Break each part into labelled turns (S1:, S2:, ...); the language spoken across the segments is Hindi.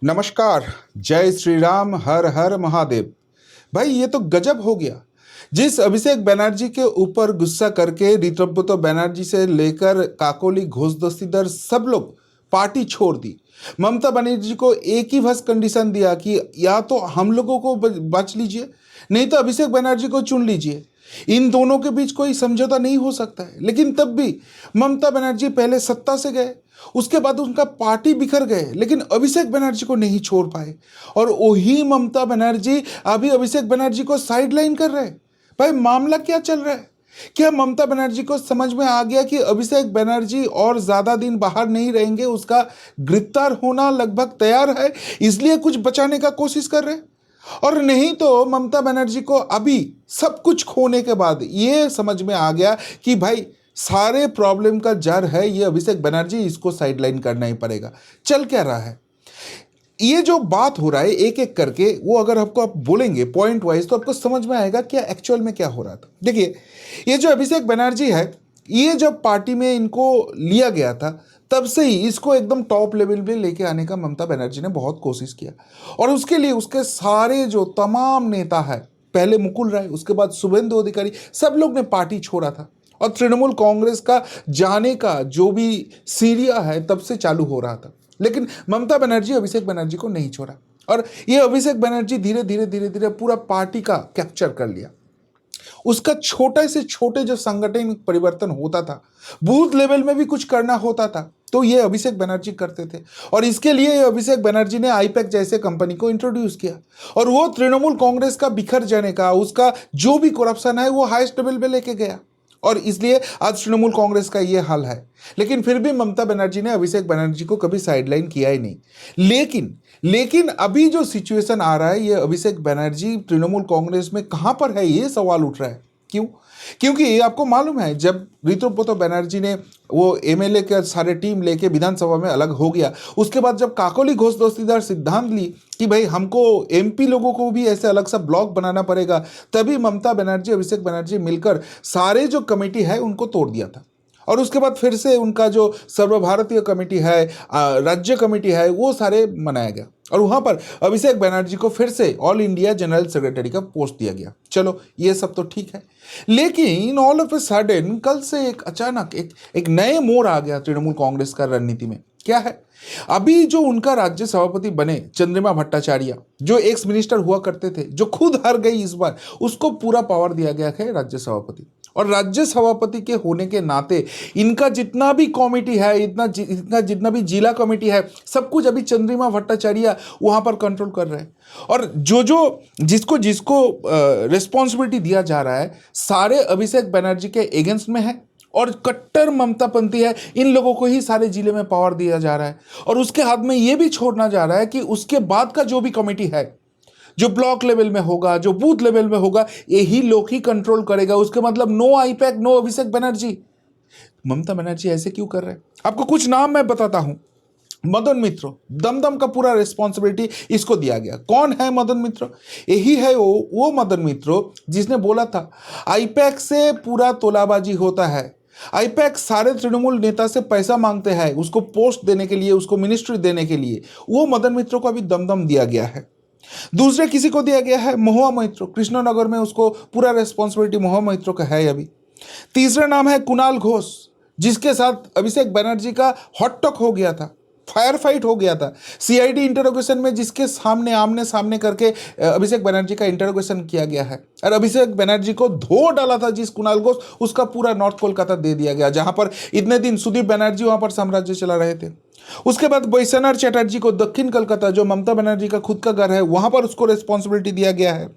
S1: नमस्कार। जय श्री राम, हर हर महादेव। भाई ये तो गजब हो गया। जिस अभिषेक बनर्जी के ऊपर गुस्सा करके ऋतव्रत बनर्जी से लेकर काकोली घोष दस्तीदार सब लोग पार्टी छोड़ दी। ममता बनर्जी को एक ही बस कंडीशन दिया कि या तो हम लोगों को बच लीजिए, नहीं तो अभिषेक बनर्जी को चुन लीजिए। इन दोनों के बीच कोई समझौता नहीं हो सकता है। लेकिन तब भी ममता बनर्जी पहले सत्ता से गए, उसके बाद उनका पार्टी बिखर गए, लेकिन अभिषेक बनर्जी को नहीं छोड़ पाए। और वही ममता बनर्जी अभी अभिषेक बनर्जी को साइडलाइन कर रहे हैं। भाई मामला क्या चल रहा है? क्या ममता बनर्जी को समझ में आ गया कि अभिषेक बनर्जी और ज्यादा दिन बाहर नहीं रहेंगे, उसका गिरफ्तार होना लगभग तैयार है, इसलिए कुछ बचाने का कोशिश कर रहे हैं? और नहीं तो ममता बनर्जी को अभी सब कुछ खोने के बाद ये समझ में आ गया कि भाई सारे प्रॉब्लम का जड़ है ये अभिषेक बनर्जी, इसको साइडलाइन करना ही पड़ेगा। चल क्या रहा है ये जो बात हो रहा है एक एक करके, वो अगर आपको आप बोलेंगे पॉइंट वाइज तो आपको समझ में आएगा क्या एक्चुअल में क्या हो रहा था। देखिए, ये जो अभिषेक बनर्जी है, ये जब पार्टी में इनको लिया गया था तब से ही इसको एकदम टॉप लेवल पे लेके आने का ममता बनर्जी ने बहुत कोशिश किया। और उसके लिए उसके सारे जो तमाम नेता है, पहले मुकुल राय, उसके बाद शुभेंदु अधिकारी, सब लोग ने पार्टी छोड़ा था। और तृणमूल कांग्रेस का जाने का जो भी सीरिया है तब से चालू हो रहा था। लेकिन ममता बनर्जी अभिषेक बनर्जी को नहीं छोड़ा। और ये अभिषेक बनर्जी धीरे धीरे धीरे धीरे पूरा पार्टी का कैप्चर कर लिया। उसका छोटे से छोटे जो संगठन परिवर्तन होता था, बूथ लेवल में भी कुछ करना होता था, तो ये अभिषेक बनर्जी करते थे। और इसके लिए अभिषेक बनर्जी ने आईपैक जैसे कंपनी को इंट्रोड्यूस किया। और वो तृणमूल कांग्रेस का बिखर जाने का, उसका जो भी करप्शन है वो हाईएस्ट लेवल पे लेके गया। और इसलिए आज तृणमूल कांग्रेस का ये हाल है। लेकिन फिर भी ममता बनर्जी ने अभिषेक बनर्जी को कभी साइडलाइन किया ही नहीं। लेकिन अभी जो सिचुएशन आ रहा है, ये अभिषेक बनर्जी तृणमूल कांग्रेस में कहां पर है, ये सवाल उठ रहा है। क्यों? क्योंकि आपको मालूम है, जब ऋतव्रत बनर्जी ने वो एमएलए के सारे टीम लेके विधानसभा में अलग हो गया, उसके बाद जब काकोली घोष दस्तीदार सिद्धांत ली कि भाई हमको एमपी लोगों को भी ऐसे अलग सा ब्लॉक बनाना पड़ेगा, तभी ममता बनर्जी अभिषेक बनर्जी मिलकर सारे जो कमेटी है उनको तोड़ दिया था। और उसके बाद फिर से उनका जो सर्वभारतीय कमेटी है, राज्य कमेटी है, वो सारे बनाया गया। और वहां पर अभिषेक बनर्जी को फिर से ऑल इंडिया जनरल सेक्रेटरी का पोस्ट दिया गया। चलो ये सब तो ठीक है, लेकिन ऑल ऑफ ए सडन कल से एक अचानक एक नए मोड़ आ गया तृणमूल कांग्रेस का रणनीति में। क्या है? अभी जो उनका राज्य सभापति बने चंद्रिमा भट्टाचार्य, जो एक्स मिनिस्टर हुआ करते थे, जो खुद हार गई इस बार, उसको पूरा पावर दिया गया है राज्य सभापति। और राज्य सभापति के होने के नाते इनका जितना भी कमेटी है, इतना जितना भी जिला कमेटी है, सब कुछ अभी चंद्रिमा भट्टाचार्य वहां पर कंट्रोल कर रहे हैं। और जिसको जिसको रिस्पॉन्सिबिलिटी दिया जा रहा है, सारे अभिषेक बनर्जी के एगेंस्ट में है और कट्टर ममतापंथी है। इन लोगों को ही सारे जिले में पावर दिया जा रहा है। और उसके हाथ में यह भी छोड़ना जा रहा है कि उसके बाद का जो भी कमेटी है, जो ब्लॉक लेवल में होगा, जो बूथ लेवल में होगा, यही लोग ही कंट्रोल करेगा। उसके मतलब no IUPAC, no Abhishek Banerjee. Mamata Banerjee ऐसे क्यों कर रहे हैं? आपको कुछ नाम मैं बताता हूं। मदन मित्र, दमदम का पूरा रिस्पॉन्सिबिलिटी इसको दिया गया। कौन है मदन मित्र? यही है वो मदन मित्र जिसने बोला था आईपैक से पूरा तोलाबाजी होता है, आईपैक सारे तृणमूल नेता से पैसा मांगते हैं उसको पोस्ट देने के लिए, उसको मिनिस्ट्री देने के लिए। वो मदन मित्र को अभी दमदम दिया गया है। दूसरे किसी को दिया गया है महुआ मैत्रो, कृष्णनगर में उसको पूरा रेस्पॉन्सिबिलिटी महुआ मैत्रो का है अभी। तीसरा नाम है कुणाल घोष, जिसके साथ अभिषेक बनर्जी का हॉट टॉक हो गया था, फायर फाइट हो गया था सीआईडी इंटरोगेशन में, जिसके सामने आमने सामने करके अभिषेक बनर्जी का इंटरोगेशन किया गया है। और अभिषेक बनर्जी को धो डाला था जिस कुणाल घोष, उसका पूरा नॉर्थ कोलकाता दे दिया गया, जहां पर इतने दिन सुदीप बनर्जी वहां पर साम्राज्य चला रहे थे। उसके बाद बैसनर चैटर्जी को दक्षिण कलकत्ता, जो ममता बनर्जी का खुद का घर है, वहां पर उसको रिस्पॉन्सिबिलिटी दिया गया है।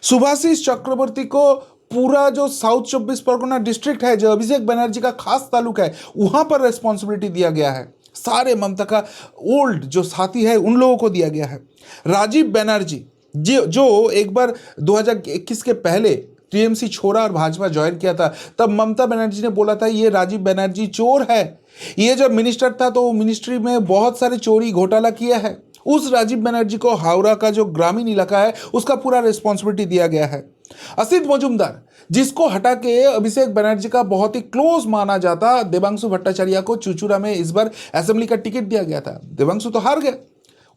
S1: सुभाषिस चक्रवर्ती को पूरा जो साउथ 24 परगना डिस्ट्रिक्ट है, जो अभिषेक बनर्जी का खास तालुका है, वहां पर रिस्पॉन्सिबिलिटी दिया गया है। सारे ममता का ओल्ड जो साथी है उन लोगों को दिया गया है। राजीव बनर्जी जो एक बार 2021 के पहले टीएमसी छोड़ा और भाजपा ज्वाइन किया था, तब ममता बनर्जी ने बोला था ये राजीव बनर्जी चोर है। ये जब मिनिस्टर था तो मिनिस्ट्री में बहुत सारे चोरी घोटाला किया है। उस राजीव बनर्जी को हावड़ा का जो ग्रामीण इलाका है उसका पूरा रिस्पॉन्सिबिलिटी दिया गया है। असित मजुमदार, जिसको हटा के अभिषेक बनर्जी का बहुत ही क्लोज माना जाता, देवांशु भट्टाचार्य को चुचुरा में इस बार असेंबली का टिकट दिया गया था। देवांशु तो हार गया,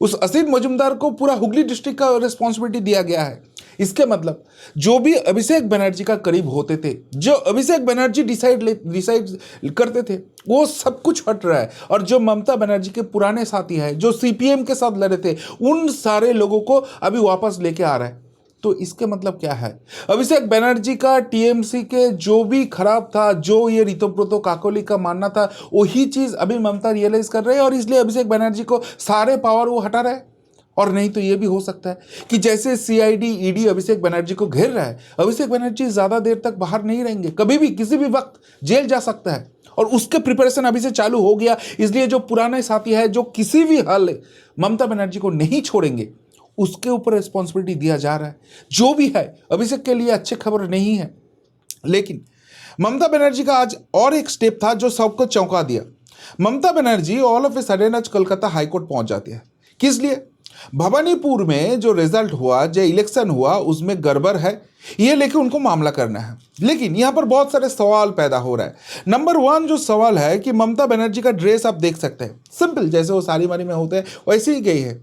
S1: उस असित मजूमदार को पूरा हुगली डिस्ट्रिक्ट का रिस्पॉन्सिबिलिटी दिया गया है। इसके मतलब जो भी अभिषेक बनर्जी का करीब होते थे, जो अभिषेक बनर्जी डिसाइड करते थे, वो सब कुछ हट रहा है। और जो ममता बनर्जी के पुराने साथी हैं, जो सीपीएम के साथ लड़े थे, उन सारे लोगों को अभी वापस लेके आ रहा है। तो इसके मतलब क्या है? अभिषेक बनर्जी का टीएमसी के जो भी खराब था, जो ये रितोब्रतो काकोली का मानना था, वही चीज अभी ममता रियलाइज कर रहे हैं और इसलिए अभिषेक बनर्जी को सारे पावर वो हटा रहा है। और नहीं तो ये भी हो सकता है कि जैसे सीआईडी ईडी अभिषेक बनर्जी को घेर रहा है, अभिषेक बनर्जी ज्यादा देर तक बाहर नहीं रहेंगे, कभी भी किसी भी वक्त जेल जा सकता है। और उसके प्रिपरेशन अभी से चालू हो गया। इसलिए जो पुराने साथी है, जो किसी भी हाल ममता बनर्जी को नहीं छोड़ेंगे, उसके ऊपर रिस्पॉन्सिबिलिटी दिया जा रहा है। जो भी है, अभिषेक के लिए अच्छी खबर नहीं है। लेकिन ममता बनर्जी का आज और एक स्टेप था जो सबको चौंका दिया। Mamata Banerjee all of a sudden आज कोलकाता हाईकोर्ट पहुंच जाती है। किस लिए? भवानीपुर में जो रिजल्ट हुआ, जो इलेक्शन हुआ, उसमें गड़बड़ है, ये लेके उनको मामला करना है। लेकिन यहां पर बहुत सारे सवाल पैदा हो रहा है। नंबर 1 जो सवाल है कि ममता बनर्जी का ड्रेस आप देख सकते हैं, सिंपल, जैसे वो साड़ी वाड़ी में होते हैं वैसे ही गई है।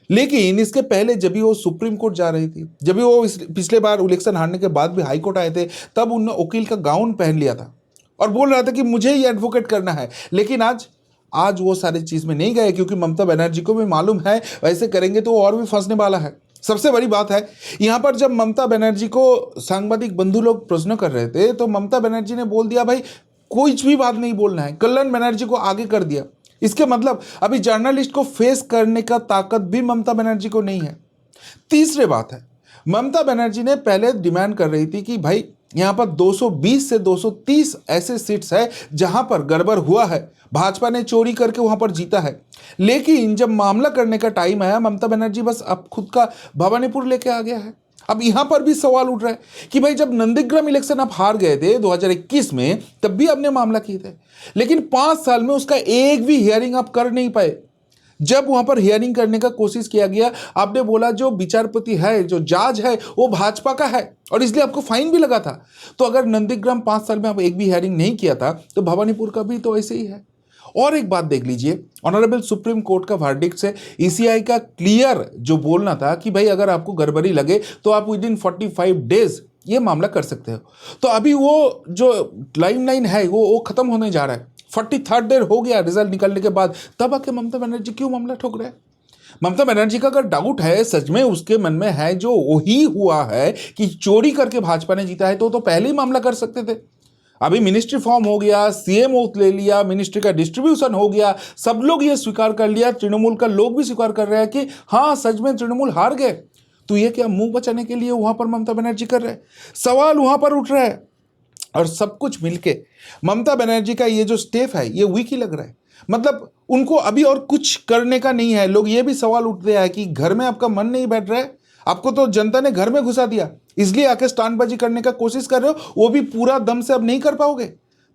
S1: लेकिन इसके पहले जब भी वो सुप्रीम कोर्ट जा रही थी, जब भी वो पिछले बार इलेक्शन हारने के बाद भी हाई कोर्ट आए थे, तब उन्होंने वकील का गाउन पहन लिया था और बोल रहा था कि मुझे ही एडवोकेट करना है। लेकिन आज वो सारी चीज में नहीं गए, क्योंकि ममता बनर्जी को भी मालूम है वैसे करेंगे तो और भी फंसने वाला है। सबसे बड़ी बात है यहां पर, जब ममता बनर्जी को सांबादिक बंधु लोग प्रश्न कर रहे थे, तो ममता बनर्जी ने बोल दिया, भाई कुछ भी बात नहीं बोलना है, कल्याण बनर्जी को आगे कर दिया। इसके मतलब अभी जर्नलिस्ट को फेस करने का ताकत भी ममता बनर्जी को नहीं है। तीसरी बात है, ममता बनर्जी ने पहले डिमांड कर रही थी कि भाई यहां पर 220 से 230 ऐसे सीट्स है जहां पर गड़बड़ हुआ है, भाजपा ने चोरी करके वहां पर जीता है। लेकिन जब मामला करने का टाइम आया, ममता बनर्जी बस अब खुद का भवानीपुर लेके आ गया है। अब यहां पर भी सवाल उठ रहा है कि भाई जब नंदीग्राम इलेक्शन आप हार गए थे 2021 में, तब भी आपने मामला किए थे, लेकिन 5 साल में उसका एक भी हियरिंग आप कर नहीं पाए। जब वहां पर हियरिंग करने का कोशिश किया गया, आपने बोला जो विचारपति है, जो जज है, वो भाजपा का है और इसलिए आपको फाइन भी लगा था। तो अगर नंदीग्राम 5 साल में आप एक भी हियरिंग नहीं किया था, तो भवानीपुर का भी तो ऐसे ही है। और एक बात देख लीजिए, ऑनरेबल सुप्रीम कोर्ट का वर्डिक्ट से ईसीआई का क्लियर जो बोलना था कि भाई अगर आपको गड़बड़ी लगे तो आप विद इन 45 डेज ये मामला कर सकते हो। तो अभी वो जो लाइन है वो खत्म होने जा रहा है। 43rd डे हो गया रिजल्ट निकलने के बाद, तब आके ममता बनर्जी क्यों मामला ठोक रहे हैं? ममता बनर्जी का अगर डाउट है, सच में उसके मन में है जो वही हुआ है कि चोरी करके भाजपा ने जीता है, तो पहले ही मामला कर सकते थे। अभी मिनिस्ट्री फॉर्म हो गया, सीएम ओथ ले लिया, मिनिस्ट्री का डिस्ट्रीब्यूशन हो गया, सब लोग ये स्वीकार कर लिया, तृणमूल का लोग भी स्वीकार कर रहे हैं कि हाँ सच में तृणमूल हार गए। तो ये क्या मुंह बचाने के लिए वहां पर ममता बनर्जी कर रहे हैं? सवाल वहां पर उठ रहा है। और सब कुछ मिलके ममता बनर्जी का ये जो स्टेप है, ये वीक ही लग रहा है। मतलब उनको अभी और कुछ करने का नहीं है। लोग ये भी सवाल उठते हैं कि घर में आपका मन नहीं बैठ रहा है, आपको तो जनता ने घर में घुसा दिया, इसलिए आके स्टंटबाजी करने का कोशिश कर रहे हो, वो भी पूरा दम से अब नहीं कर पाओगे।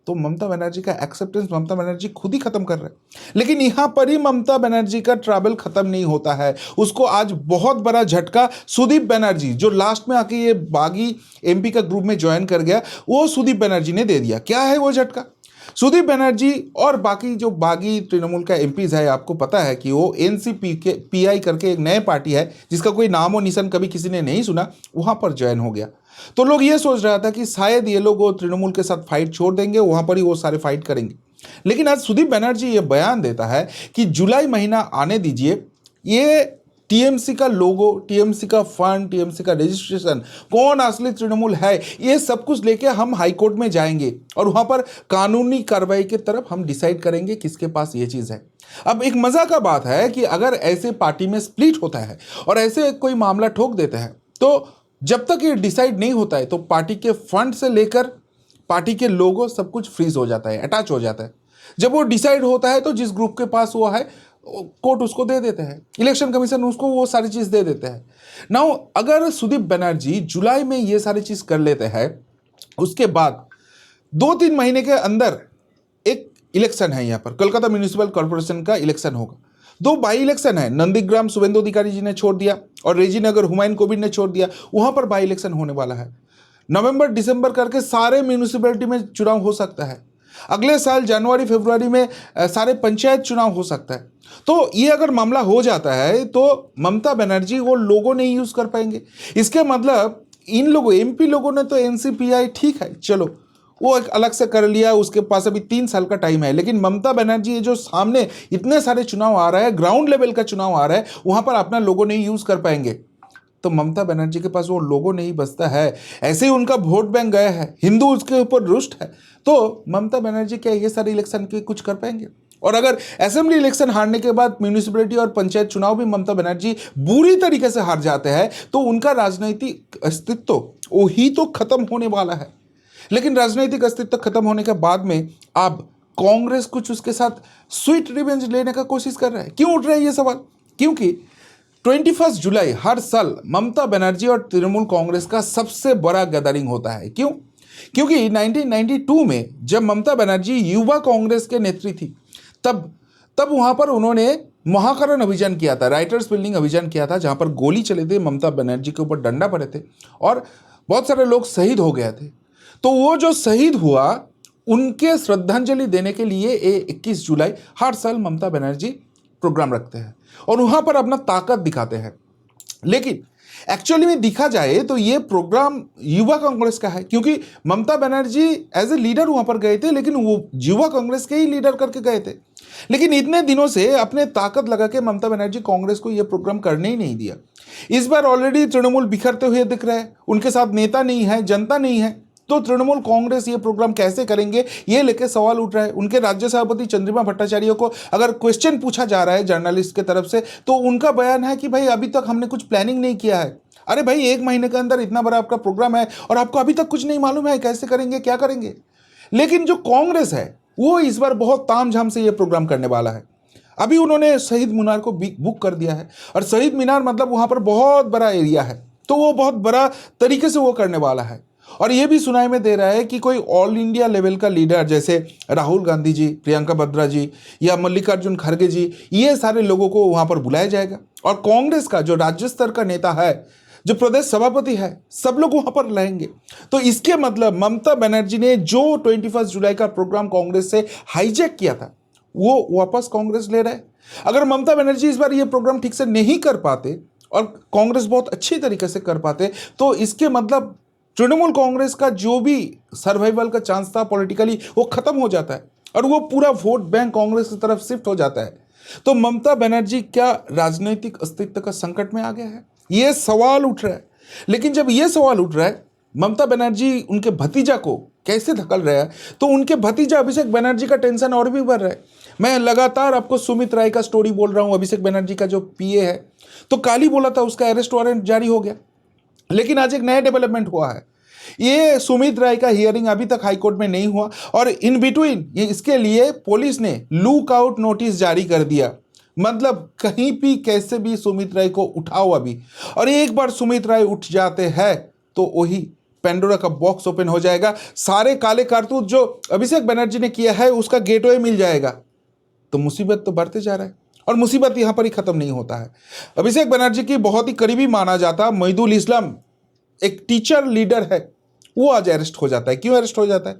S1: तो ममता बनर्जी का एक्सेप्टेंस ममता बनर्जी खुद ही खत्म कर रहे हैं। लेकिन यहां पर ही ममता बनर्जी का ट्रैवल खत्म नहीं होता है। उसको आज बहुत बड़ा झटका सुदीप बनर्जी, जो लास्ट में आके ये बागी एमपी का ग्रुप में ज्वाइन कर गया, वो सुदीप बनर्जी ने दे दिया। क्या है वो झटका? सुदीप बनर्जी और बाकी जो बागी तृणमूल का एमपीज है, आपको पता है कि वो एनसीपी के पीआई करके एक नए पार्टी है जिसका कोई नामो निशान कभी किसी ने नहीं सुना, वहां पर ज्वाइन हो गया। तो लोग ये सोच रहा था कि शायद ये लोग वो तृणमूल के साथ फाइट छोड़ देंगे, वहां पर ही वो सारे फाइट करेंगे। लेकिन आज सुदीप बनर्जी ये बयान देता है कि जुलाई महीना आने दीजिए, ये टीएमसी का लोगो, टीएमसी का फंड, टीएमसी का रजिस्ट्रेशन, कौन असली तृणमूल है, ये सब कुछ लेके हम हाईकोर्ट में जाएंगे और वहां पर कानूनी कार्रवाई की तरफ हम डिसाइड करेंगे किसके पास ये चीज है। अब एक मजा का बात है कि अगर ऐसे पार्टी में स्प्लिट होता है और ऐसे कोई मामला ठोक देते हैं, तो जब तक ये डिसाइड नहीं होता है तो पार्टी के फंड से लेकर पार्टी के लोगो सब कुछ फ्रीज हो जाता है, अटैच हो जाता है। जब वो डिसाइड होता है तो जिस ग्रुप के पास वो है, कोर्ट उसको दे देते हैं, इलेक्शन कमीशन उसको वो सारी चीज दे देते हैं। नाउ अगर सुदीप बनर्जी जुलाई में ये सारी चीज कर लेते हैं, उसके बाद 2-3 महीने के अंदर एक इलेक्शन है, यहाँ पर कोलकाता म्यूनिसिपल कॉर्पोरेशन का इलेक्शन होगा। 2 बाई इलेक्शन है, नंदीग्राम शुभेंदु अधिकारी जी ने छोड़ दिया और रेजीनगर हुमायूं कोविंद ने छोड़ दिया, वहां पर बाई इलेक्शन होने वाला है। नवंबर दिसंबर करके सारे म्यूनिसिपैलिटी में चुनाव हो सकता है। अगले साल जनवरी फरवरी में सारे पंचायत चुनाव हो सकता है। तो ये अगर मामला हो जाता है तो ममता बनर्जी वो लोगो नहीं यूज कर पाएंगे। इसके मतलब इन लोगों एमपी लोगों ने तो एनसीपीआई ठीक है, चलो वो एक अलग से कर लिया, उसके पास अभी 3 साल का टाइम है। लेकिन ममता बनर्जी ये जो सामने इतने सारे चुनाव आ रहा है, ग्राउंड लेवल का चुनाव आ रहा है, वहां पर अपना लोगो नहीं यूज कर पाएंगे। तो ममता बनर्जी के पास वो लोगो नहीं बचता है, ऐसे ही उनका वोट बैंक गया है, हिंदू उसके ऊपर रुष्ट है। तो ममता बनर्जी क्या ये सारे इलेक्शन के कुछ कर पाएंगे? और अगर असेंबली इलेक्शन हारने के बाद म्यूनिसिपैलिटी और पंचायत चुनाव भी ममता बनर्जी बुरी तरीके से हार जाते हैं तो उनका राजनीतिक अस्तित्व वही तो खत्म होने वाला है। लेकिन राजनीतिक अस्तित्व खत्म होने के बाद में अब कांग्रेस कुछ उसके साथ स्वीट रिवेंज लेने का कोशिश कर रहा है। क्यों उठ रहा है ये सवाल? क्योंकि 21 जुलाई हर साल ममता बनर्जी और तृणमूल कांग्रेस का सबसे बड़ा गैदरिंग होता है। क्यों? क्योंकि 1992 में जब ममता बनर्जी युवा कांग्रेस के नेत्री थी तब वहां पर उन्होंने महाकरण अभियान किया था, राइटर्स बिल्डिंग अभियान किया था, जहां पर गोली चले थे, ममता बनर्जी के ऊपर डंडा पड़े थे और बहुत सारे लोग शहीद हो गए थे। तो वो जो शहीद हुआ उनके श्रद्धांजलि देने के लिए 21 जुलाई हर साल ममता बनर्जी प्रोग्राम रखते हैं और वहां पर अपना ताकत दिखाते हैं। लेकिन एक्चुअली में देखा जाए तो ये प्रोग्राम युवा कांग्रेस का है, क्योंकि Mamata Banerjee as a leader वहां पर गए थे, लेकिन वो युवा कांग्रेस के ही लीडर करके गए थे। लेकिन इतने दिनों से अपने ताकत लगा के ममता बनर्जी कांग्रेस को यह प्रोग्राम करने ही नहीं दिया। इस बार ऑलरेडी तृणमूल बिखरते हुए दिख रहा है, उनके साथ नेता नहीं है, जनता नहीं है, तो तृणमूल कांग्रेस ये प्रोग्राम कैसे करेंगे ये लेके सवाल उठ रहा है। उनके राज्य सभापति चंद्रिमा भट्टाचार्य को अगर क्वेश्चन पूछा जा रहा है जर्नलिस्ट के तरफ से तो उनका बयान है कि भाई अभी तक हमने कुछ प्लानिंग नहीं किया है। अरे भाई 1 महीने के अंदर इतना बड़ा आपका प्रोग्राम है और आपको अभी तक कुछ नहीं मालूम है कैसे करेंगे, क्या करेंगे। लेकिन जो कांग्रेस है वो इस बार बहुत तामझाम से ये प्रोग्राम करने वाला है। अभी उन्होंने शहीद मीनार को बुक कर दिया है और शहीद मीनार मतलब वहां पर बहुत बड़ा एरिया है, तो वो बहुत बड़ा तरीके से वो करने वाला है। और ये भी सुनाई में दे रहा है कि कोई ऑल इंडिया लेवल का लीडर जैसे राहुल गांधी जी, प्रियंका वाड्रा जी या मल्लिकार्जुन खड़गे जी, ये सारे लोगों को वहां पर बुलाया जाएगा और कांग्रेस का जो राज्य स्तर का नेता है, जो प्रदेश सभापति है, सब लोग वहां पर रहेंगे। तो इसके मतलब ममता बनर्जी ने जो 21 जुलाई का प्रोग्राम कांग्रेस से हाईजैक किया था वो वापस कांग्रेस ले रहा है। अगर ममता बनर्जी इस बार ये प्रोग्राम ठीक से नहीं कर पाते और कांग्रेस बहुत अच्छी तरीके से कर पाते तो इसके मतलब तृणमूल कांग्रेस का जो भी सर्वाइवल का चांस था पॉलिटिकली वो खत्म हो जाता है और वो पूरा वोट बैंक कांग्रेस की तरफ शिफ्ट हो जाता है। तो ममता बनर्जी क्या राजनीतिक अस्तित्व का संकट में आ गया है, ये सवाल उठ रहा है। लेकिन जब ये सवाल उठ रहा है ममता बनर्जी उनके भतीजा को कैसे धकल रहा है, तो उनके भतीजा अभिषेक बनर्जी का टेंशन और भी बढ़ रहा है। मैं लगातार आपको सुमित राय का स्टोरी बोल रहा हूं, अभिषेक बनर्जी का जो पीए है, तो कल ही बोला था उसका अरेस्ट वारंट जारी हो गया। लेकिन आज एक नया डेवलपमेंट हुआ है, ये सुमित राय का हियरिंग अभी तक हाईकोर्ट में नहीं हुआ और इन बिटवीन इसके लिए पुलिस ने लुक आउट नोटिस जारी कर दिया। मतलब कहीं भी कैसे भी सुमित राय को उठाओ अभी, और एक बार सुमित राय उठ जाते हैं तो वही पेंडोरा का बॉक्स ओपन हो जाएगा। सारे काले कारतूस जो अभिषेक बनर्जी ने किया है उसका गेटवे मिल जाएगा। तो मुसीबत तो बढ़ते जा रहा है और मुसीबत यहां पर ही खत्म नहीं होता है। अभिषेक बनर्जी की बहुत ही करीबी माना जाता महिदुल इस्लाम एक टीचर लीडर है, वो आज अरेस्ट हो जाता है। क्यों अरेस्ट हो जाता है?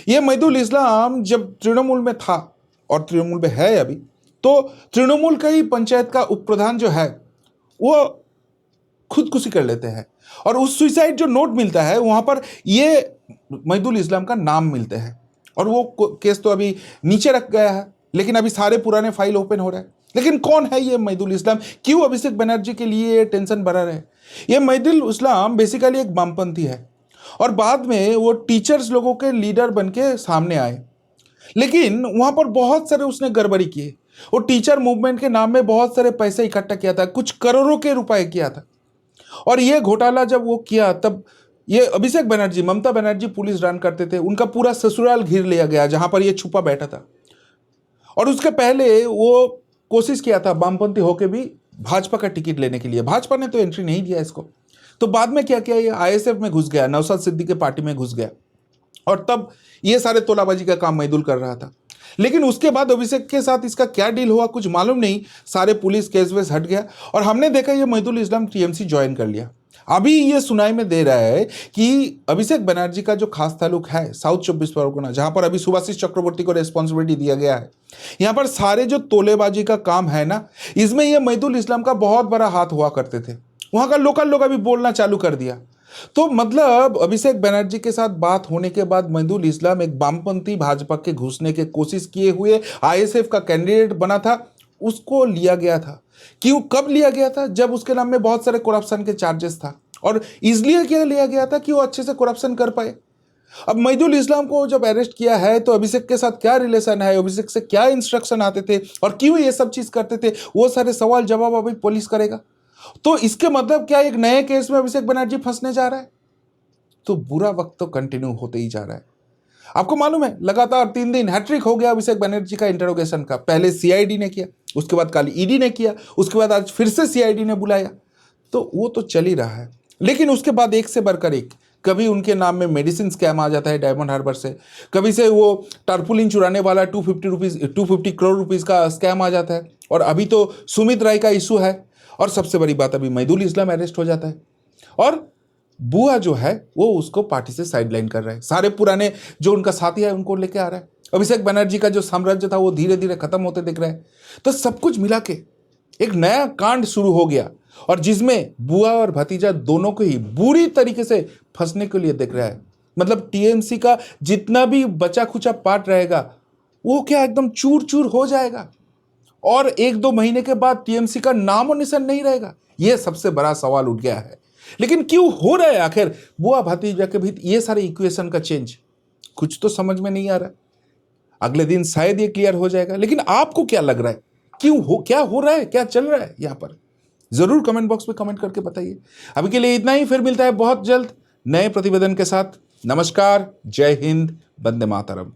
S1: ये महिदुल इस्लाम जब तृणमूल में था और तृणमूल में है अभी, तो तृणमूल का ही पंचायत का उप प्रधान जो है वो खुदकुशी कर लेते हैं और उस सुसाइड जो नोट मिलता है वहां पर ये महिदुल इस्लाम का नाम मिलते हैं और वो केस तो अभी नीचे रख गया है, लेकिन अभी सारे पुराने फाइल ओपन हो रहे हैं। लेकिन कौन है ये महिदुल इस्लाम, क्यों अभिषेक बनर्जी के लिए टेंशन बढ़ा रहे? ये महिदुल इस्लाम बेसिकली एक वामपंथी है और बाद में वो टीचर्स लोगों के लीडर बन के सामने आए, लेकिन वहां पर बहुत सारे उसने गड़बड़ी किए। वो टीचर मूवमेंट के नाम में बहुत सारे पैसे इकट्ठा किया था, कुछ करोड़ों के रुपए किया था। और ये घोटाला जब वो किया तब ये अभिषेक बनर्जी, ममता बनर्जी पुलिस रन करते थे, उनका पूरा ससुराल घेर लिया गया जहां पर ये छुपा बैठा था। और उसके पहले वो कोशिश किया था वामपंथी होके भी भाजपा का टिकट लेने के लिए, भाजपा ने तो एंट्री नहीं दिया इसको। तो बाद में क्या किया, ये आईएसएफ में घुस गया, नौशाद सिद्दीकी के पार्टी में घुस गया और तब ये सारे तोलाबाजी का काम महिदुल कर रहा था। लेकिन उसके बाद अभिषेक के साथ इसका क्या डील हुआ कुछ मालूम नहीं, सारे पुलिस केस वेस हट गया और हमने देखा ये महिदुल इस्लाम टीएमसी ज्वाइन कर लिया। अभी ये सुनाई में दे रहा है कि अभिषेक बनर्जी का जो खास ताल्लुक है साउथ 24 परगना, जहां पर अभी सुभाषिष चक्रवर्ती को रिस्पॉन्सिबिलिटी दिया गया है, यहां पर सारे जो तोलेबाजी का काम है ना, इसमें ये महिदुल इस्लाम का बहुत बड़ा हाथ हुआ करते थे। वहां का लोकल लोग अभी बोलना चालू कर दिया। तो मतलब अभिषेक बनर्जी के साथ बात होने के बाद महिदुल इस्लाम एक वामपंथी भाजपा के घुसने की कोशिश किए हुए आईएसएफ का कैंडिडेट बना था, उसको लिया गया था। क्यों, कब लिया गया था? जब उसके नाम में बहुत सारे करप्शन के चार्जेस था। और इसलिए क्या लिया गया था कि वो अच्छे से करप्शन कर पाए। अब महिदुल इस्लाम को जब अरेस्ट किया है तो अभिषेक के साथ क्या रिलेशन है, अभिषेक से क्या इंस्ट्रक्शन आते थे और क्यों ये सब चीज करते थे, वो सारे सवाल जवाब अभी पुलिस करेगा। तो इसके मतलब क्या एक नए केस में अभिषेक बनर्जी फंसने जा रहा है? तो बुरा वक्त तो कंटिन्यू होते ही जा रहा है। आपको मालूम है, लगातार 3 दिन हैट्रिक हो गया अभिषेक बनर्जी का इंटरोगेशन का। पहले सीआईडी ने किया, उसके बाद कल ईडी ने किया, उसके बाद आज फिर से सीआईडी ने बुलाया। तो वो तो चल ही रहा है, लेकिन उसके बाद एक से बढ़कर एक, कभी उनके नाम में मेडिसिन स्कैम आ जाता है डायमंड हार्बर से, कभी से वो टारपुलिन चुराने वाला 250 करोड़ रुपीस का स्कैम आ जाता है, और अभी तो सुमित राय का इशू है, और सबसे बड़ी बात अभी महिदुल इस्लाम अरेस्ट हो जाता है, और बुआ जो है वो उसको पार्टी से साइडलाइन कर रहा है। सारे पुराने जो उनका साथी है उनको लेके आ रहा है। अभिषेक बनर्जी का जो साम्राज्य था वो धीरे धीरे खत्म होते दिख रहा है। तो सब कुछ मिला के एक नया कांड शुरू हो गया, और जिसमें बुआ और भतीजा दोनों को ही बुरी तरीके से फंसने के लिए दिख रहा है। मतलब टीएमसी का जितना भी बचा खुचा पार्ट रहेगा वो क्या एकदम चूर चूर हो जाएगा, और 1-2 महीने के बाद टीएमसी का नाम और निशान नहीं रहेगा। यह सबसे बड़ा सवाल उठ गया है। लेकिन क्यों हो रहा है आखिर बुआ भतीजा के बीच ये सारे इक्वेशन का चेंज? कुछ तो समझ में नहीं आ रहा है। अगले दिन शायद ये क्लियर हो जाएगा। लेकिन आपको क्या लग रहा है, क्यों हो, क्या हो रहा है, क्या चल रहा है यहां पर? जरूर कमेंट बॉक्स में कमेंट करके बताइए। अभी के लिए इतना ही, फिर मिलता है बहुत जल्द नए प्रतिवेदन के साथ। नमस्कार, जय हिंद, वंदे मातरम।